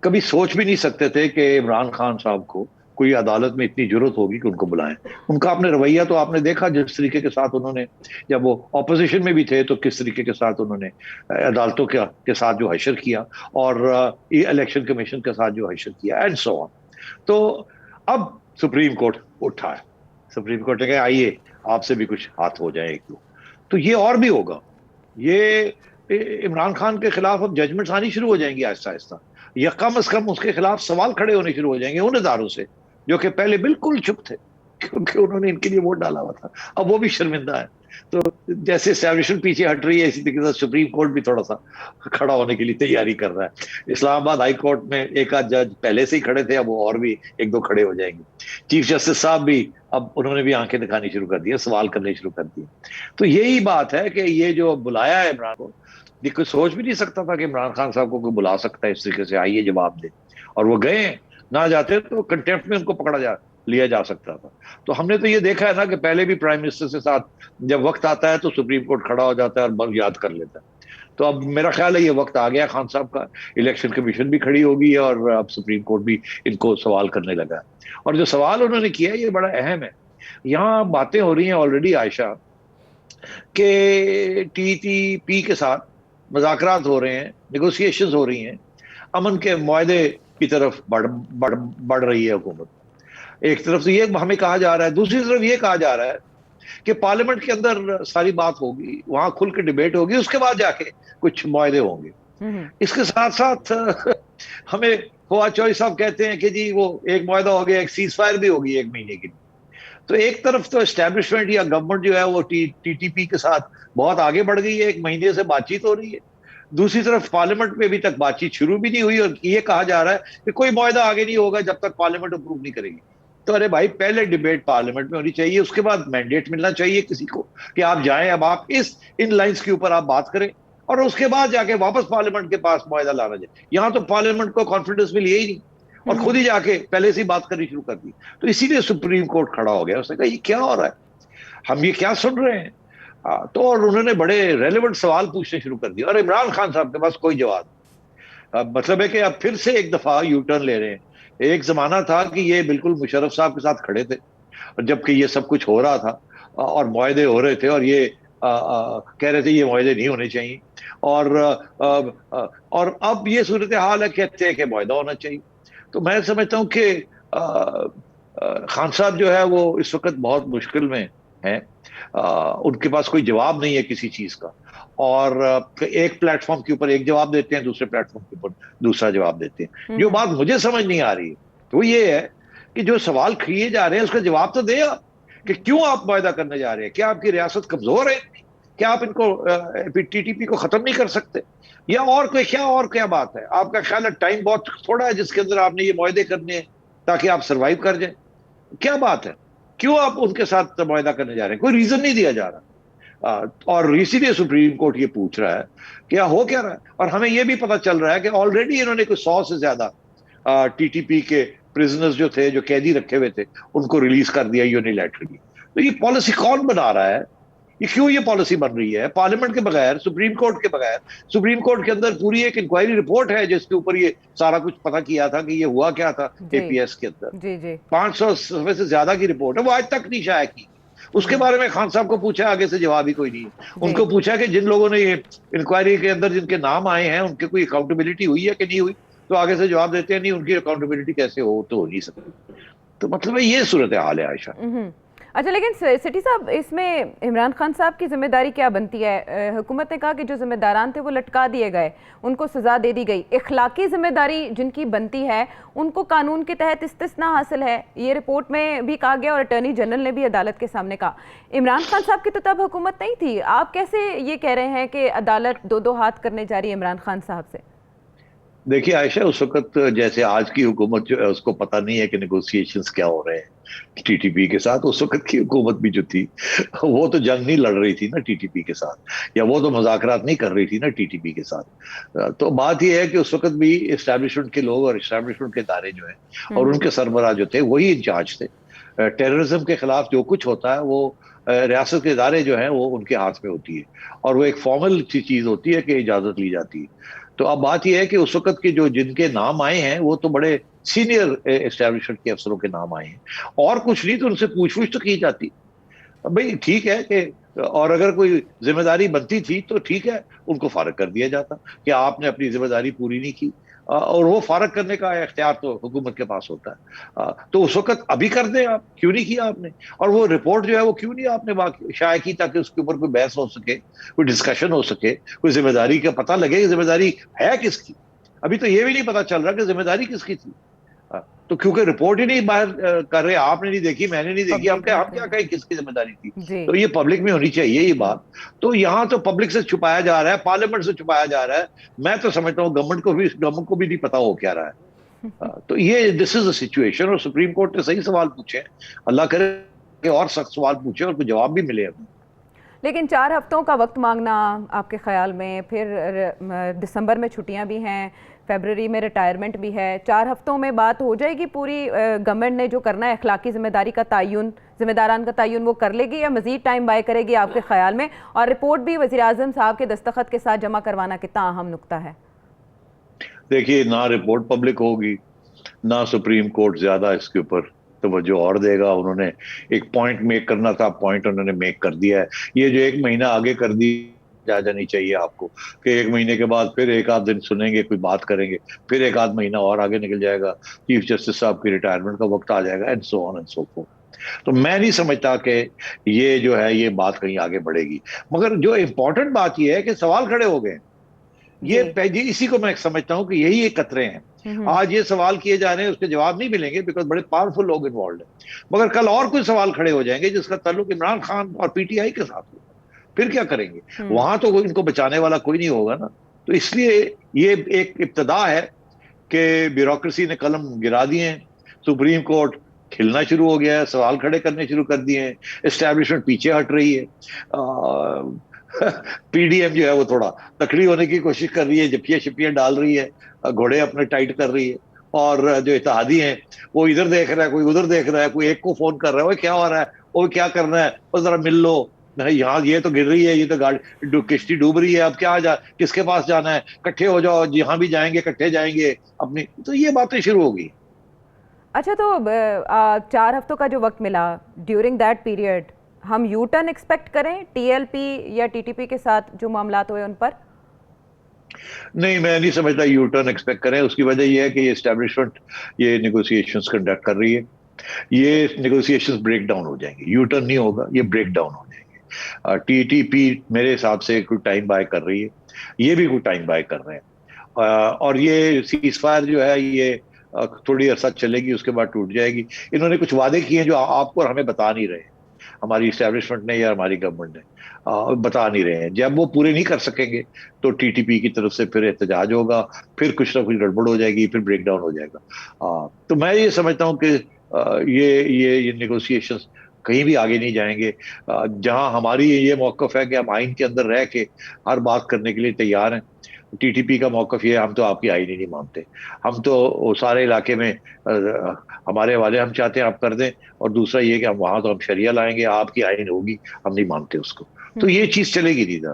कभी सोच भी नहीं सकते थे कि इमरान खान साहब को कोई अदालत में इतनी जरूरत होगी कि उनको बुलाएं। उनका आपने रवैया तो आपने देखा, जिस तरीके के साथ उन्होंने, जब वो ऑपोजिशन में भी थे तो किस तरीके के साथ उन्होंने अदालतों के साथ जो हशर किया और इलेक्शन कमीशन के साथ जो हशर किया एंड सो ऑन। तो अब सुप्रीम कोर्ट उठा है, सुप्रीम कोर्ट ने कहा आइए आपसे भी कुछ हाथ हो जाए एक दो। तो ये और भी होगा, ये इमरान खान के खिलाफ अब जजमेंट्स आनी शुरू हो जाएंगी आहिस्ता आहिस्ता, या कम से कम उसके खिलाफ सवाल खड़े होने शुरू हो जाएंगे उन इदारों से जो कि पहले बिल्कुल चुप थे क्योंकि उन्होंने इनके लिए वोट डाला हुआ था। अब वो भी शर्मिंदा है। तो जैसे एस्टैब्लिशमेंट पीछे हट रही है, इसी तरीके से सुप्रीम कोर्ट भी थोड़ा सा खड़ा होने के लिए तैयारी कर रहा है। इस्लामाबाद हाई कोर्ट में एक आध जज पहले से ही खड़े थे, अब वो और भी एक दो खड़े हो जाएंगे। चीफ जस्टिस साहब भी अब उन्होंने भी आंखें दिखानी शुरू कर दी, सवाल करने शुरू कर दिए। तो यही बात है कि ये जो बुलाया है इमरान को, ये कोई सोच भी नहीं सकता था कि इमरान खान साहब को कोई बुला सकता है इस तरीके से, आइए जवाब दे। और वो गए, ना जाते तो कंटेम्प्ट में उनको लिया जा सकता था। तो हमने तो ये देखा है ना कि पहले भी प्राइम मिनिस्टर के साथ जब वक्त आता है तो सुप्रीम कोर्ट खड़ा हो जाता है और बग याद कर लेता है। तो अब मेरा ख्याल है ये वक्त आ गया खान साहब का, इलेक्शन कमीशन भी खड़ी होगी और अब सुप्रीम कोर्ट भी इनको सवाल करने लगा है। और जो सवाल उन्होंने किया ये बड़ा अहम है। यहाँ बातें हो रही हैं ऑलरेडी आयशा के TTP के साथ मुज़ाकरात हो रहे हैं, नेगोशिएशंस हो रही हैं, अमन के मुआहदे की तरफ बढ़ रही है हुकूमत। एक तरफ से ये हमें कहा जा रहा है, दूसरी तरफ ये कहा जा रहा है कि पार्लियामेंट के अंदर सारी बात होगी, वहां खुल के डिबेट होगी, उसके बाद जाके कुछ मुआहदे होंगे। इसके साथ साथ हमें फवाद चौधरी साहब कहते हैं कि जी वो एक मुआहदा हो गया, एक सीज फायर भी होगी 1 महीने की। तो एक तरफ तो एस्टैब्लिशमेंट या गवर्नमेंट जो है वो TTP के साथ बहुत आगे बढ़ गई है, 1 महीने से बातचीत हो रही है। दूसरी तरफ पार्लियामेंट में अभी तक बातचीत शुरू भी नहीं हुई और ये कहा जा रहा है कि कोई मुआहदा आगे नहीं होगा जब तक पार्लियामेंट अप्रूव नहीं करेगी। तो अरे भाई, पहले डिबेट पार्लियामेंट में होनी चाहिए, उसके बाद मैंडेट मिलना चाहिए किसी को कि आप जाएं, अब आप इन लाइंस के ऊपर आप बात करें और उसके बाद जाके वापस पार्लियामेंट के पास मुआहदा लाना जाए। यहाँ तो पार्लियामेंट को कॉन्फिडेंस मिली ही नहीं और खुद ही जाके पहले से ही बात करनी शुरू कर दी। तो इसीलिए सुप्रीम कोर्ट खड़ा हो गया, उसने कहा ये क्या हो रहा है, हम ये क्या सुन रहे हैं। तो और उन्होंने बड़े रेलेवेंट सवाल पूछने शुरू कर दिए और इमरान खान साहब के पास कोई जवाब। मतलब है कि अब फिर से एक दफा यू टर्न ले रहे हैं। एक जमाना था कि ये बिल्कुल मुशर्रफ साहब के साथ खड़े थे और जबकि ये सब कुछ हो रहा था और मुआहदे हो रहे थे और ये कह रहे थे ये मुआहदे नहीं होने चाहिए और अब ये सूरत हाल है, कहते हैं कि मुआहदा होना चाहिए। तो मैं समझता हूँ कि खान साहब जो है वो इस वक्त बहुत मुश्किल में हैं। उनके पास कोई जवाब नहीं है किसी चीज का और एक प्लेटफॉर्म के ऊपर एक जवाब देते हैं, दूसरे प्लेटफॉर्म के ऊपर दूसरा जवाब देते हैं। जो बात मुझे समझ नहीं आ रही है वो ये है कि जो सवाल किए जा रहे हैं उसका जवाब तो दे आप कि क्यों आप मुआहदा करने जा रहे हैं। क्या आपकी रियासत कमजोर है? क्या आप इनको TTP को खत्म नहीं कर सकते या और क्या बात है? आपका ख्याल है टाइम बहुत थोड़ा है जिसके अंदर आपने ये मुआहदे करने हैं ताकि आप सर्वाइव कर जाए? क्या बात है, क्यों आप उनके साथ मुआहदा करने जा रहे हैं? कोई रीजन नहीं दिया जा रहा। और इसीलिए सुप्रीम कोर्ट ये पूछ रहा है क्या हो क्या रहा है। और हमें ये भी पता चल रहा है कि ऑलरेडी इन्होंने कुछ 100 से ज्यादा TTP के प्रिजनर्स जो थे, जो कैदी रखे हुए थे, उनको रिलीज कर दिया यूनिलैटरली। तो ये पॉलिसी कौन बना रहा है? ये क्यों ये पॉलिसी बन रही है पार्लियामेंट के बगैर, सुप्रीम कोर्ट के बगैर? सुप्रीम कोर्ट के अंदर पूरी एक इंक्वायरी रिपोर्ट है जिसके ऊपर ये सारा कुछ पता किया था कि ये हुआ क्या था APS के अंदर। 500 सफ़े से ज्यादा की रिपोर्ट है, वो आज तक नहीं शाया की। उसके बारे में खान साहब को पूछा, आगे से जवाब ही कोई नहीं है। उनको पूछा कि जिन लोगों ने ये इंक्वायरी के अंदर जिनके नाम आए हैं उनके कोई अकाउंटेबिलिटी हुई है कि नहीं हुई, तो आगे से जवाब देते हैं नहीं, उनकी अकाउंटेबिलिटी कैसे हो, तो हो नहीं सकती। तो मतलब ये सूरत हाल है आयशा। अच्छा, लेकिन सिटी साहब, इसमें इमरान खान साहब की जिम्मेदारी क्या बनती है? हुकूमत ने कहा कि जो जिम्मेदारान थे वो लटका दिए गए, उनको सज़ा दे दी गई। इखलाकी जिम्मेदारी जिनकी बनती है उनको कानून के तहत इस्तिस्ना हासिल है, ये रिपोर्ट में भी कहा गया और अटॉर्नी जनरल ने भी अदालत के सामने कहा। इमरान खान साहब की तो तब हुकूमत नहीं थी, आप कैसे ये कह रहे हैं कि अदालत दो दो हाथ करने जा रही है इमरान खान साहब से? देखिए आयशा, उस वक्त जैसे आज की हुकूमत जो है उसको पता नहीं है कि नेगोशिएशंस क्या हो रहे हैं टीटीपी के साथ। उस वक्त की हुकूमत भी जो थी वो तो जंग नहीं लड़ रही थी ना टीटीपी के साथ, या वो तो मुज़ाकरात नहीं कर रही थी ना टीटीपी के साथ। तो बात यह है कि उस वक्त भी इस्टेब्लिशमेंट के लोग और इस्टेब्लिशमेंट के इदारे जो है और उनके सरबराह जो थे वही इंचार्ज थे। टेररिज्म के खिलाफ जो कुछ होता है वो रियासत के इदारे जो हैं वो उनके हाथ में होती है, और वो एक फॉर्मल सी चीज होती है कि इजाजत ली जाती है। तो अब बात यह है कि उस वक्त के जो जिनके नाम आए हैं वो तो बड़े सीनियर एस्टेब्लिशमेंट के अफसरों के नाम आए हैं, और कुछ नहीं तो उनसे पूछ तो की जाती। अब भाई ठीक है कि, और अगर कोई जिम्मेदारी बनती थी तो ठीक है, उनको फारग कर दिया जाता कि आपने अपनी जिम्मेदारी पूरी नहीं की, और वो फारग करने का इख्तियार तो हुकूमत के पास होता है। तो उस वक्त अभी कर दें, आप क्यों नहीं किया आपने? और वो रिपोर्ट जो है वो क्यों नहीं आपने शाया की, ताकि उसके ऊपर कोई बहस हो सके, कोई डिस्कशन हो सके, कोई जिम्मेदारी का पता लगे कि जिम्मेदारी है किसकी। अभी तो ये भी नहीं पता चल रहा कि जिम्मेदारी किसकी थी। तो क्योंकि रिपोर्ट ही नहीं बाहर कर रहे, आपने नहीं देखी, मैंने नहीं देखी, हम क्या कहें किसकी जिम्मेदारी थी? तो ये पब्लिक में होनी चाहिए ये बात। तो यहाँ तो पब्लिक से छुपाया जा रहा है, पार्लियामेंट से छुपाया जा रहा है। मैं तो समझता हूँ गवर्नमेंट को भी नहीं पता हो क्या रहा है। तो ये दिस इज द सिचुएशन, और सुप्रीम कोर्ट ने सही सवाल पूछे, अल्लाह करे कि और सख्त सवाल पूछे और कोई जवाब भी मिले हमें। लेकिन 4 हफ्तों का वक्त मांगना आपके ख्याल में, फिर दिसंबर में छुट्टियां भी हैं, फरवरी में रिटायरमेंट भी है, 4 हफ्तों में बात हो जाएगी पूरी? गवर्नमेंट ने जो करना है अखलाकी जिम्मेदारी का तयन, जिम्मेदारान का तयन, वो कर लेगी या मजीद टाइम बाय करेगी आपके ख्याल में? और रिपोर्ट भी वज़ीर आज़म साहब के दस्तखत के साथ जमा करवाना कितना अहम नुक्ता है? देखिए, ना रिपोर्ट पब्लिक होगी, ना सुप्रीम कोर्ट ज्यादा इसके ऊपर तवज्जो और देगा। उन्होंने एक पॉइंट मेक करना था, पॉइंट उन्होंने मेक कर दिया है। ये जो 1 महीना आगे कर दी जा जानी चाहिए आपको, कि 1 महीने के बाद फिर एक आध दिन सुनेंगे, कोई बात करेंगे, फिर 1 आध महीना और आगे निकल जाएगा, चीफ जस्टिस साहब की रिटायरमेंट का वक्त आ जाएगा, and so on and so fourth. तो मैं नहीं समझता कि ये जो है ये बात कहीं आगे बढ़ेगी। मगर जो इंपॉर्टेंट बात ये है कि सवाल खड़े हो गए, ये इसी को मैं समझता हूं कि यही एक कतरे हैं। आज ये सवाल किए जा रहे हैं, उसके जवाब नहीं मिलेंगे बिकॉज बड़े पावरफुल लोग इन्वॉल्व हैं, मगर कल और कोई सवाल खड़े हो जाएंगे जिसका ताल्लुक इमरान खान और पीटीआई के साथ होगा, फिर क्या करेंगे? वहां तो इनको बचाने वाला कोई नहीं होगा ना। तो इसलिए ये एक इब्तदा है कि ब्यूरोक्रेसी ने कलम गिरा दिए हैं, सुप्रीम कोर्ट खिलना शुरू हो गया है, सवाल खड़े करने शुरू कर दिए हैं, एस्टैब्लिशमेंट पीछे हट रही है, पीडीएम जो है वो थोड़ा तकड़ी होने की कोशिश कर रही है, जपियां शिपियां डाल रही है, घोड़े अपने टाइट कर रही है, और जो इत्तेहादी हैं वो इधर देख रहा है, कोई उधर देख रहा है, कोई एक को फोन कर रहा है, वो क्या हो रहा है, वो क्या करना है, वो जरा मिल लो, नहीं यहाँ ये तो गिर रही है, ये तो गाड़ी किश्ती डूब रही है, अब क्या किसके पास जाना है, इकट्ठे हो जाओ, जहां भी जाएंगे इकट्ठे जाएंगे अपनी। तो ये बातें शुरू होगी। अच्छा, तो 4 हफ्तों का जो वक्त मिला, ड्यूरिंग दैट पीरियड हम यू टर्न एक्सपेक्ट करें टीएलपी या टीटीपी के साथ जो मामलात हुए उन पर? नहीं, मैं नहीं समझता यू टर्न एक्सपेक्ट करें। उसकी वजह यह है कि ये एस्टेब्लिशमेंट ये नेगोशिएशंस कंडक्ट कर रही है, ये नेगोशिएशंस ब्रेक डाउन हो जाएंगे, यू टर्न नहीं होगा, ये ब्रेक डाउन हो जाएंगे। टीटीपी मेरे हिसाब से कोई टाइम बाय कर रही है, ये भी कोई टाइम बाय कर रहे हैं, और ये सीज फायर जो है ये थोड़ी अरसा चलेगी, उसके बाद टूट जाएगी। इन्होंने कुछ वादे किए हैं जो आपको और हमें बता नहीं रहे, हमारी एस्टेब्लिशमेंट ने या हमारी गवर्नमेंट ने बता नहीं रहे हैं। जब वो पूरे नहीं कर सकेंगे तो टीटीपी की तरफ से फिर एहतजाज होगा, फिर कुछ ना कुछ गड़बड़ हो जाएगी, फिर ब्रेक डाउन हो जाएगा। तो मैं ये समझता हूँ कि ये नेगोशिएशंस कहीं भी आगे नहीं जाएंगे। जहां हमारी ये मौकफ है कि हम आइन के अंदर रह के हर बात करने के लिए तैयार हैं, टीटीपी का मौकफ ये है हम तो आपकी आइन ही नहीं मानते, हम तो सारे इलाके में हमारे वाले हम चाहते हैं आप कर दें, और दूसरा ये कि हम वहां तो हम शरिया लाएंगे, आपकी आइन होगी, हम नहीं मानते उसको। तो ये चीज चलेगी दीदा।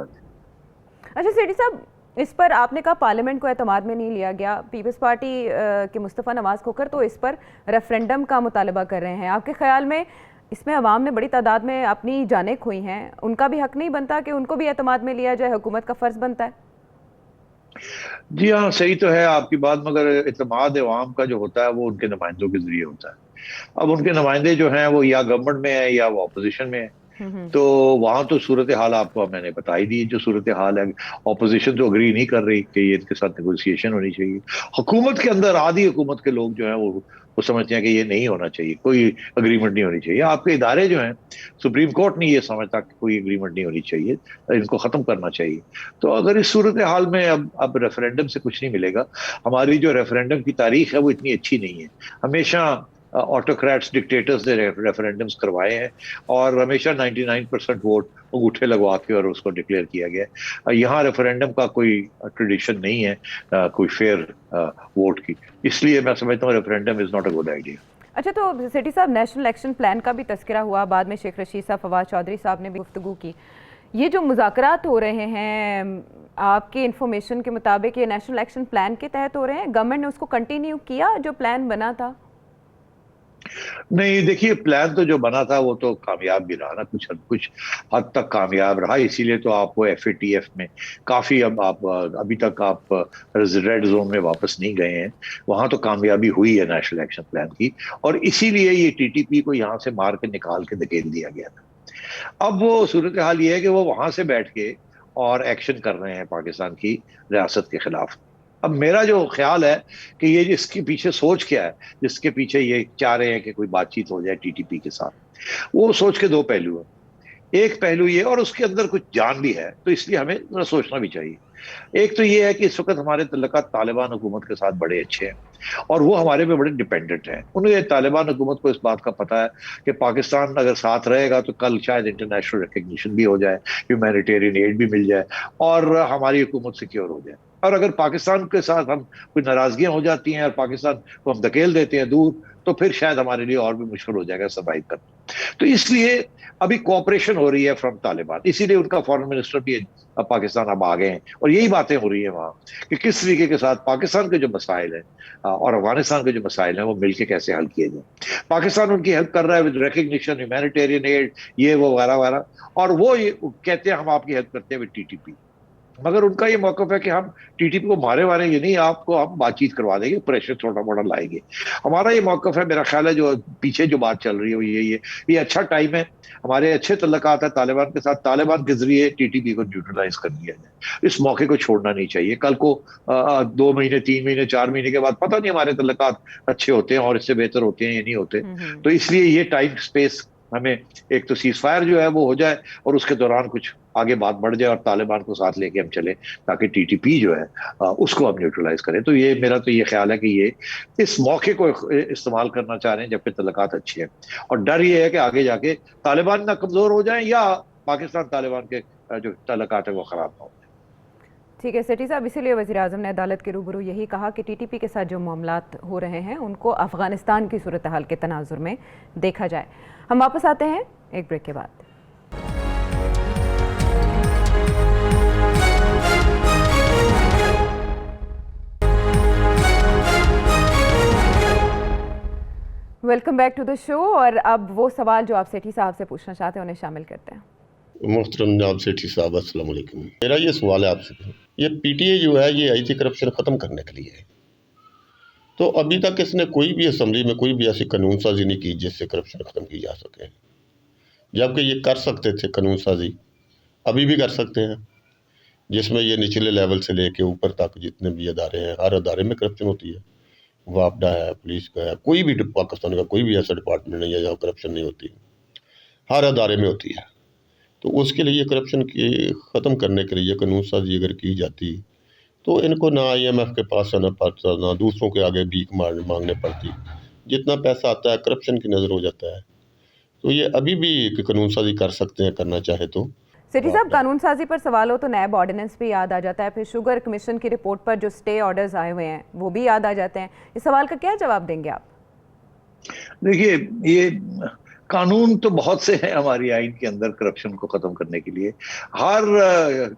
अच्छा सेठी साहब, इस पर आपने कहा पार्लियामेंट को एतमाद में नहीं लिया गया, पीपल्स पार्टी के मुस्तफ़ा नवाज खोखर तो इस पर रेफरेंडम का मुतालबा कर रहे हैं। आपके ख्याल में इसमें अवाम ने बड़ी तादाद में अपनी जानें खोई हैं, उनका भी हक नहीं बनता कि उनको भी एतमाद में लिया जाए? हुकूमत का फर्ज बनता है। जी हाँ, सही तो है आपकी बात, मगर इत्तेमाद अवाम का जो होता है वो उनके नुमाइंदों के जरिए होता है। अब उनके नुमाइंदे जो हैं वो या गवर्नमेंट में है या वो अपोजिशन में है। तो वहां तो सूरत हाल आपको मैंने बता ही दी जो सूरत हाल है। ऑपोजिशन तो अग्री नहीं कर रही कि ये इनके साथ नेगोशिएशन होनी चाहिए। हुकूमत के अंदर आधी हुकूमत के लोग जो हैं वो समझते हैं कि ये नहीं होना चाहिए, कोई अग्रीमेंट नहीं होनी चाहिए। आपके इदारे जो हैं, सुप्रीम कोर्ट नहीं ये समझता कि कोई अग्रीमेंट नहीं होनी चाहिए, इनको खत्म करना चाहिए। तो अगर इस सूरत हाल में अब रेफरेंडम से कुछ नहीं मिलेगा। हमारी जो रेफरेंडम की तारीख है वो इतनी अच्छी नहीं है। हमेशा ऑटोक्रेट्स, डिक्टेटर्स ने रेफरेंडम्स करवाए हैं और हमेशा 99% वोट अंगूठे लगवा के और उसको डिक्लेयर किया गया। यहाँ रेफरेंडम का कोई ट्रेडिशन नहीं है, कोई फेयर वोट की। इसलिए मैं समझता हूँ referendum is not a good idea. अच्छा, तो सेठी साहब, नेशनल एक्शन प्लान का भी तस्करा हुआ, बाद में शेख रशीद साहब, फवाद चौधरी साहब ने भी गुफ्तगू की। ये जो मुज़ाकरात हो रहे हैं, आपकी इन्फॉर्मेशन के मुताबिक ये नेशनल एक्शन प्लान के तहत हो रहे हैं? गवर्नमेंट ने उसको कंटिन्यू किया जो प्लान बना था? नहीं, देखिए, प्लान तो जो बना था वो तो कामयाब भी रहा ना, कुछ हद तक कामयाब रहा। इसीलिए तो आपको FATF में काफी आप अभी तक आप रेड जोन में वापस नहीं गए हैं। वहां तो कामयाबी हुई है नेशनल एक्शन प्लान की, और इसीलिए ये TTP को यहाँ से मार के निकाल के धकेल दिया गया था। अब वो सूरत हाल ये है कि वो वहां से बैठ के और एक्शन कर रहे हैं पाकिस्तान की रियासत के खिलाफ। अब मेरा जो ख्याल है कि ये इसके पीछे सोच क्या है, जिसके पीछे ये चाह रहे हैं कि कोई बातचीत हो जाए TTP के साथ, वो सोच के दो पहलू है। एक पहलू ये, और उसके अंदर कुछ जान भी है, तो इसलिए हमें थोड़ा सोचना भी चाहिए। एक तो ये है कि इस वक्त हमारे तल्लुकात तालिबान हुकूमत के साथ बड़े अच्छे हैं और वो हमारे पे बड़े डिपेंडेंट हैं। उन्हें तालिबान हुकूमत को इस बात का पता है कि पाकिस्तान अगर साथ रहेगा तो कल शायद इंटरनेशनल रिकग्निशन भी हो जाए, ह्यूमैनिटेरियन एड भी मिल जाए और हमारी हुकूमत सिक्योर हो जाए। और अगर पाकिस्तान के साथ हम कोई नाराजगियां हो जाती हैं और पाकिस्तान को हम धकेल देते हैं दूर, तो फिर शायद हमारे लिए और भी मुश्किल हो जाएगा सर्वाइव करना। तो इसलिए अभी कोऑपरेशन हो रही है फ्रॉम तालिबान, इसीलिए उनका फॉरेन मिनिस्टर भी पाकिस्तान अब आ गए हैं और यही बातें हो रही है वहां कि किस तरीके के साथ पाकिस्तान के जो मसाइल हैं और अफगानिस्तान के जो मसाइल हैं वो मिलकर कैसे हल किए जाए। पाकिस्तान उनकी हेल्प कर रहा है विद रिकग्निशन, ह्यूमैनिटेरियन एड, ये वो वगैरह वगैरह, और वो ये कहते हैं हम आपकी हेल्प करते हैं विद TTP। मगर उनका ये मौकफ है कि हम TTP को मारे मारेंगे नहीं, आपको हम बातचीत करवा देंगे, प्रेशर थोड़ा मोड़ा लाएंगे। हमारा ये मौकफ है, मेरा ख्याल है जो पीछे जो बात चल रही है वो ये अच्छा टाइम है, हमारे अच्छे तल्लुकात है तालिबान के साथ, तालिबान के जरिए TTP को न्यूट्रलाइज कर दिया जाए। इस मौके को छोड़ना नहीं चाहिए। कल को 2 महीने, 3 महीने, 4 महीने के बाद पता नहीं हमारे तल्लुकात अच्छे होते हैं और इससे बेहतर होते हैं या नहीं होते। तो इसलिए ये टाइम स्पेस हमें, एक तो सीज फायर जो है वो हो जाए और उसके दौरान कुछ आगे बात बढ़ जाए और तालिबान को साथ लेके हम चले, ताकि TTP जो है उसको हम न्यूट्रलाइज करें। तो ये मेरा तो ये ख्याल है कि ये इस मौके को इस्तेमाल करना चाह रहे हैं जबकि तल्लुकात अच्छे हैं, और डर ये है कि आगे जाके तालिबान ना कमजोर हो जाए या पाकिस्तान तालिबान के जो तल्लुकात है वो खराब ना हो। ठीक है सेठी साहब, इसीलिए वज़ीर-ए-आज़म ने अदालत के रूबरू यही कहा कि TTP के साथ जो मामलात हो रहे हैं उनको अफगानिस्तान की सूरत हाल के तनाजुर में देखा जाए। हम वापस आते हैं एक ब्रेक के बाद। Welcome back to the show. और अब वो सवाल जो आप सेठी साहब से पूछना चाहते हैं उन्हें शामिल करते हैं। मोहतरम जनाब सेठी साहब, अस्सलाम वालेकुम। मेरा ये सवाल है आपसे, ये PTA जो है ये आई थी करप्शन ख़त्म करने के लिए, तो अभी तक इसने कोई भी असम्बली में कोई भी ऐसी कानून साजी नहीं की जिससे करप्शन ख़त्म की जा सके, जबकि ये कर सकते थे कानून साजी, अभी भी कर सकते हैं, जिसमें ये निचले लेवल से लेके ऊपर तक जितने भी अदारे हैं, हर अदारे में करप्शन होती है। वापडा है, पुलिस का है, कोई भी पाकिस्तान का कोई भी ऐसा डिपार्टमेंट नहीं है जहाँ करप्शन नहीं होती, हर अदारे में होती है। तो उसके लिए करप्शन की ख़त्म करने के लिए कानून साजी अगर की जाती तो इनको ना IMF के पास आना पड़ता, ना दूसरों के आगे भीख मांगने पड़ती। जितना पैसा आता है करप्शन की नज़र हो जाता है। तो ये अभी भी कानून साजी कर सकते हैं, करना चाहे तो। सेठी साहब, कानून साजी पर सवाल हो तो नैब ऑर्डिनेंस भी याद आ जाता है, फिर शुगर कमीशन की रिपोर्ट पर जो स्टे ऑर्डर्स आए हुए हैं वो भी याद आ जाते हैं। इस सवाल का क्या जवाब देंगे आप? देखिए, ये कानून तो बहुत से हैं हमारी आइन के अंदर करप्शन को खत्म करने के लिए। हर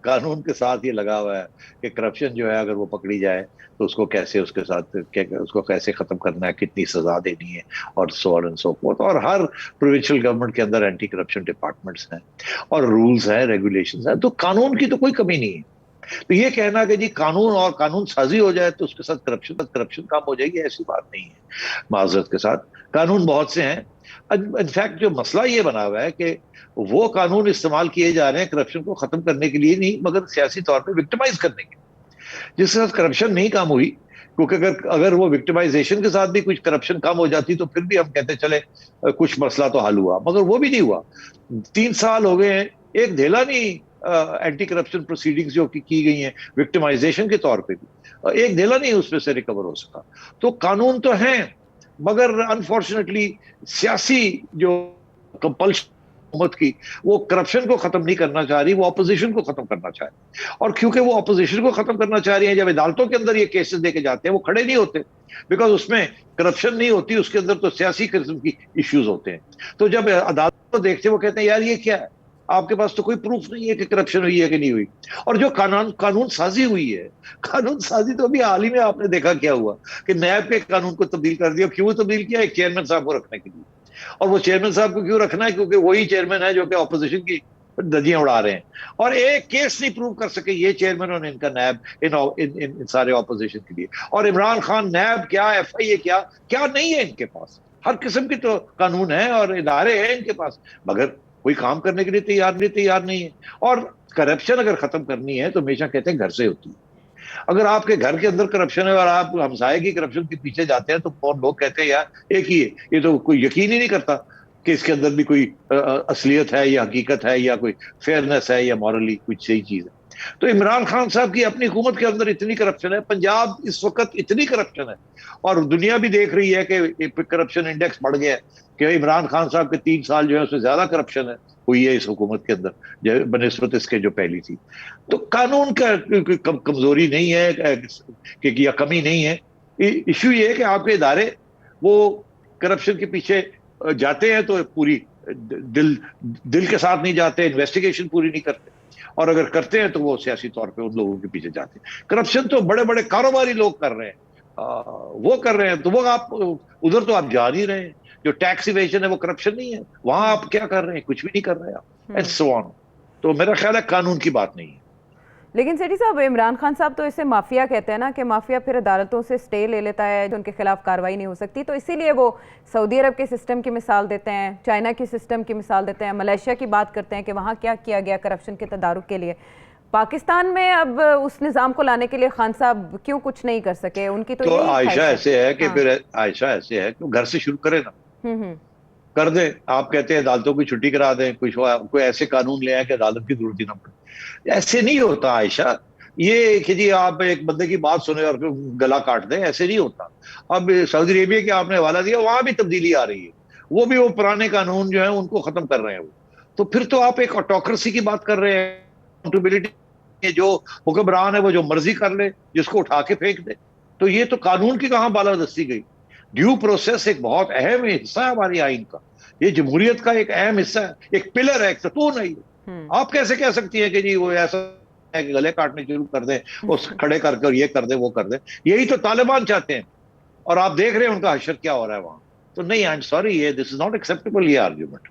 कानून के साथ ये लगा हुआ है कि करप्शन जो है अगर वो पकड़ी जाए तो उसको कैसे, उसके साथ उसको कैसे खत्म करना है, कितनी सजा देनी है, और so on and so fourth. और हर प्रोविंशियल गवर्नमेंट के अंदर एंटी करप्शन डिपार्टमेंट्स हैं और रूल्स हैं, रेगुलेशंस हैं। तो कानून की तो कोई कमी नहीं है। तो ये कहना कि जी कानून और कानून साजी हो जाए तो उसके साथ करप्शन काम हो जाएगी, ऐसी बात नहीं है। माजरत के साथ कानून बहुत से हैं। इनफैक्ट जो मसला ये बना हुआ है कि वो कानून इस्तेमाल किए जा रहे हैं करप्शन को खत्म करने के लिए नहीं, मगर सियासी तौर पे विक्टिमाइज करने के लिए, जिसके साथ करप्शन नहीं काम हुई। क्योंकि अगर वो विक्टिमाइजेशन के साथ भी कुछ करप्शन कम हो जाती तो फिर भी हम कहते चले कुछ मसला तो हल हुआ, मगर वो भी नहीं हुआ। 3 साल हो गए हैं, एक धेला नहीं एंटी करप्शन प्रोसीडिंग्स जो की गई हैं विक्टिमाइजेशन के तौर पे भी, एक धेला नहीं उसमें से रिकवर हो सका। तो कानून तो हैं, मगर अनफॉर्चुनेटली सियासी जो कंपल्शन हुकूमत की, वो करप्शन को खत्म नहीं करना चाह रही, वो ऑपोजिशन को खत्म करना चाह रही। और क्योंकि वो ऑपोजिशन को खत्म करना चाह रही है, जब अदालतों के अंदर ये केसेस देके जाते हैं वो खड़े नहीं होते, बिकॉज उसमें करप्शन नहीं होती, उसके अंदर तो सियासी किस्म की इश्यूज होते हैं। तो जब अदालत को देखते हैं वो कहते हैं यार ये क्या है, आपके पास तो कोई प्रूफ नहीं है कि करप्शन हुई है कि नहीं हुई। और जो कानून साजी हुई है, कानून साजी तो अभी हाल ही में आपने देखा क्या हुआ कि नैब के कानून को तब्दील कर दिया। क्यों तब्दील किया? एक चेयरमैन साहब को रखने के लिए। और वो चेयरमैन साहब को क्यों रखना है? क्योंकि वही चेयरमैन है जो कि ऑपोजिशन की धज्जियां उड़ा रहे हैं, और एक केस नहीं प्रूव कर सके ये चेयरमैन और इनका नैब इन सारे ऑपोजिशन के लिए। और इमरान खान नैब क्या, FIA क्या क्या नहीं है इनके पास। हर किस्म की तो कानून है और इदारे हैं इनके पास, मगर कोई काम करने के लिए तैयार नहीं है। और करप्शन अगर खत्म करनी है तो हमेशा कहते हैं घर से होती है। अगर आपके घर के अंदर करप्शन है और आप हमसाये की करप्शन के पीछे जाते हैं तो और लोग कहते हैं यार एक ही है, ये तो कोई यकीन ही नहीं करता कि इसके अंदर भी कोई असलियत है या हकीकत है या कोई फेयरनेस है या मॉरली कुछ सही चीज है। तो इमरान खान साहब की अपनी हुकूमत के अंदर इतनी करप्शन है, पंजाब इस वक्त इतनी करप्शन है, और दुनिया भी देख रही है कि करप्शन इंडेक्स बढ़ गया है कि इमरान खान साहब के 3 साल जो है उससे ज्यादा करप्शन है हुई है इस हुकूमत के अंदर बनिस्बत इसके जो पहली थी। तो कानून का कमजोरी नहीं है कि या कमी नहीं है, इश्यू ये है कि आपके इदारे वो करप्शन के पीछे जाते हैं तो पूरी दिल के साथ नहीं जाते, इन्वेस्टिगेशन पूरी नहीं करते, और अगर करते हैं तो वो सियासी तौर पे उन लोगों के पीछे जाते हैं। करप्शन तो बड़े बड़े कारोबारी लोग कर रहे हैं, वो कर रहे हैं, तो वो आप उधर तो आप जा नहीं रहे हैं। जो टैक्स इवेजन है वो करप्शन नहीं है, वहां आप क्या कर रहे हैं? कुछ भी नहीं कर रहे आप, एंड सो ऑन। तो मेरा ख्याल है कानून की बात नहीं है। लेकिन सेठी साहब, इमरान खान साहब तो इसे माफिया कहते हैं ना, कि माफिया फिर अदालतों से स्टे ले लेता है, जो उनके खिलाफ कार्रवाई नहीं हो सकती, तो इसीलिए वो सऊदी अरब के सिस्टम की मिसाल देते हैं, चाइना की सिस्टम की मिसाल देते हैं, मलेशिया की बात करते हैं कि वहाँ क्या किया गया करप्शन के तदारुक के लिए। पाकिस्तान में अब उस निज़ाम को लाने के लिए खान साहब क्यों कुछ नहीं कर सके? उनकी तो आयशा ऐसे है कि फिर आयशा ऐसे है कि घर से शुरू करे ना, कर दे। आप कहते हैं अदालतों की छुट्टी करा दें, कोई ऐसे कानून ले आए कि अदालत की जरूरत ही ना पड़े। ऐसे नहीं होता आयशा, ये कि जी आप एक बंदे की बात सुने और गला काट दें, ऐसे नहीं होता। अब सऊदी अरेबिया के आपने हवाला दिया, वहां भी तब्दीली आ रही है, वो भी वो पुराने कानून जो है उनको खत्म कर रहे हैं वो। तो फिर तो आप एक ऑटोक्रेसी की बात कर रहे हैं, अकाउंटेबिलिटी, जो हुक्मरान है वो जो मर्जी कर ले, जिसको उठा के फेंक दे। तो ये तो कानून की कहां बालादस्ती गई। ड्यू प्रोसेस एक बहुत अहम हिस्सा है हमारी आइन का, ये जमहूरियत का एक अहम हिस्सा है, एक पिलर है, एक सतून है ये। आप कैसे कह सकती है कि जी वो ऐसा है कि गले काटने शुरू कर दें, उस खड़े करके और ये कर दे वो कर दे। यही तो तालिबान चाहते हैं, और आप देख रहे हैं उनका हशर क्या हो रहा है वहां। तो नहीं, आई एम सॉरी, ये दिस इज नॉट एक्सेप्टेबल ये आर्ग्यूमेंट।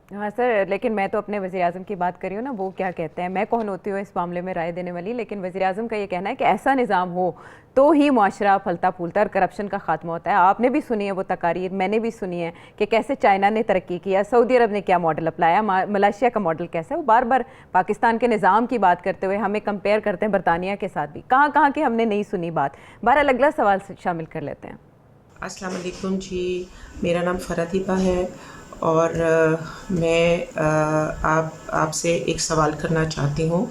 हाँ सर, लेकिन मैं तो अपने वज़ीर-ए-आज़म की बात कर रही हूँ ना, वो क्या कहते हैं। मैं कौन होती हूँ इस मामले में राय देने वाली, लेकिन वज़ीर-ए-आज़म का ये कहना है कि ऐसा निज़ाम हो तो ही मुआशरा फलता फूलता और करप्शन का खात्मा होता है। आपने भी सुनी है वो तकारीर, मैंने भी सुनी है कि कैसे चाइना ने तरक्की किया, सऊदी अरब ने क्या मॉडल अपनाया, मलेशिया का मॉडल कैसा है। वो बार बार पाकिस्तान के निज़ाम की बात करते हुए हमें कंपेयर करते हैं बरतानिया के साथ भी। कहाँ की हमने नहीं सुनी बात। बहरहाल अगला सवाल शामिल कर लेते हैं। अस्सलाम वालेकुम जी, मेरा नाम फ़रातीबा है और मैं आपसे एक सवाल करना चाहती हूँ।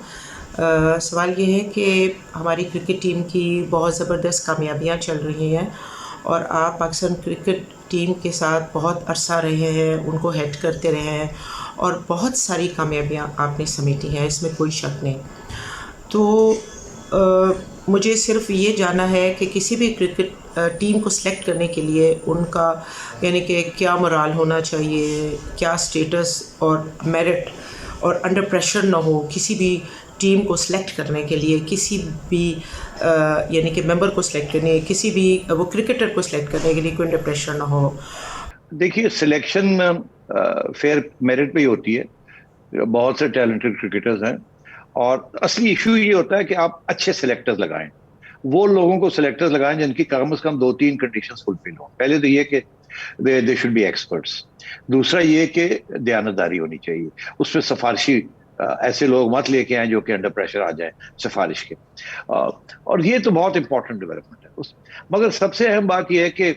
सवाल ये है कि हमारी क्रिकेट टीम की बहुत ज़बरदस्त कामयाबियाँ चल रही हैं और आप पाकिस्तान क्रिकेट टीम के साथ बहुत अरसा रहे हैं, उनको हेड करते रहे हैं और बहुत सारी कामयाबियाँ आपने समेटी हैं, इसमें कोई शक नहीं। तो मुझे सिर्फ ये जानना है कि किसी भी क्रिकेट टीम को सिलेक्ट करने के लिए उनका यानी कि क्या मोराल होना चाहिए, क्या स्टेटस और मेरिट, और अंडर प्रेशर ना हो किसी भी टीम को सिलेक्ट करने के लिए, किसी भी यानी कि मेंबर को सिलेक्ट करने, किसी भी वो क्रिकेटर को सिलेक्ट करने के लिए कोई अंडर प्रेशर ना हो। देखिए, सिलेक्शन फेयर मेरिट पे ही होती है। बहुत से टैलेंटेड क्रिकेटर्स हैं और असली इशू ये होता है कि आप अच्छे सिलेक्टर्स लगाएं, वो लोगों को सिलेक्टर्स लगाएं जिनकी कम से कम 2-3 कंडीशंस फुलफिल हो। पहले तो ये कि दे शुड बी एक्सपर्ट्स, दूसरा ये कि दयानतदारी होनी चाहिए, उसमें सिफारिशी ऐसे लोग मत लेके आए जो कि अंडर प्रेशर आ जाए सिफारिश के, और ये तो बहुत इंपॉर्टेंट डेवलपमेंट है मगर सबसे अहम बात यह है कि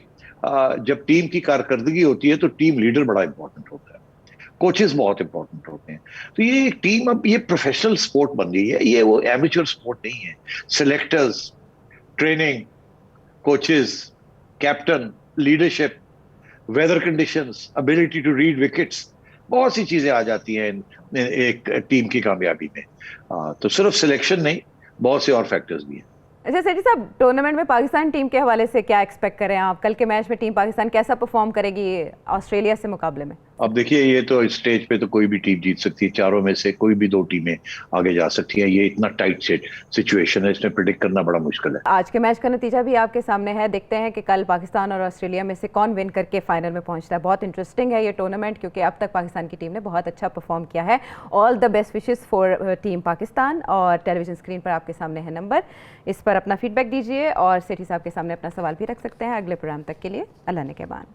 जब टीम की कारकर्दगी होती है तो टीम लीडर बड़ा इंपॉर्टेंट होता है, कोचेस बहुत इंपॉर्टेंट होते हैं। तो ये टीम अब ये प्रोफेशनल स्पोर्ट बन गई है, ये वो एमेच्योर स्पोर्ट नहीं है। Selectors, training, coaches, captain, leadership, weather conditions, ability to read wickets, बहुत सी चीजें आ जाती हैं एक टीम की कामयाबी में। तो सिर्फ सिलेक्शन नहीं, बहुत से और फैक्टर्स भी हैं। अच्छा सेठी साहब, टूर्नामेंट में पाकिस्तान टीम के हवाले से क्या एक्सपेक्ट करें आप? कल के मैच में टीम पाकिस्तान कैसा परफॉर्म करेगी ऑस्ट्रेलिया से मुकाबले में? अब देखिए, ये तो इस स्टेज पे तो कोई भी टीम जीत सकती है, चारों में से कोई भी 2 टीमें आगे जा सकती हैं। ये इतना टाइट सिचुएशन है, इसमें प्रिडिक्ट करना बड़ा मुश्किल है। आज के मैच का नतीजा भी आपके सामने है, देखते हैं कि कल पाकिस्तान और ऑस्ट्रेलिया में से कौन विन करके फाइनल में पहुंचता है। बहुत इंटरेस्टिंग है ये टूर्नामेंट, क्योंकि अब तक पाकिस्तान की टीम ने बहुत अच्छा परफॉर्म किया है। All the best wishes for team Pakistan. और टेलीविजन स्क्रीन पर आपके सामने है नंबर, इस पर अपना फीडबैक दीजिए और सेठी साहब के सामने अपना सवाल भी रख सकते हैं। अगले प्रोग्राम तक के लिए अल्लाह ने के बान।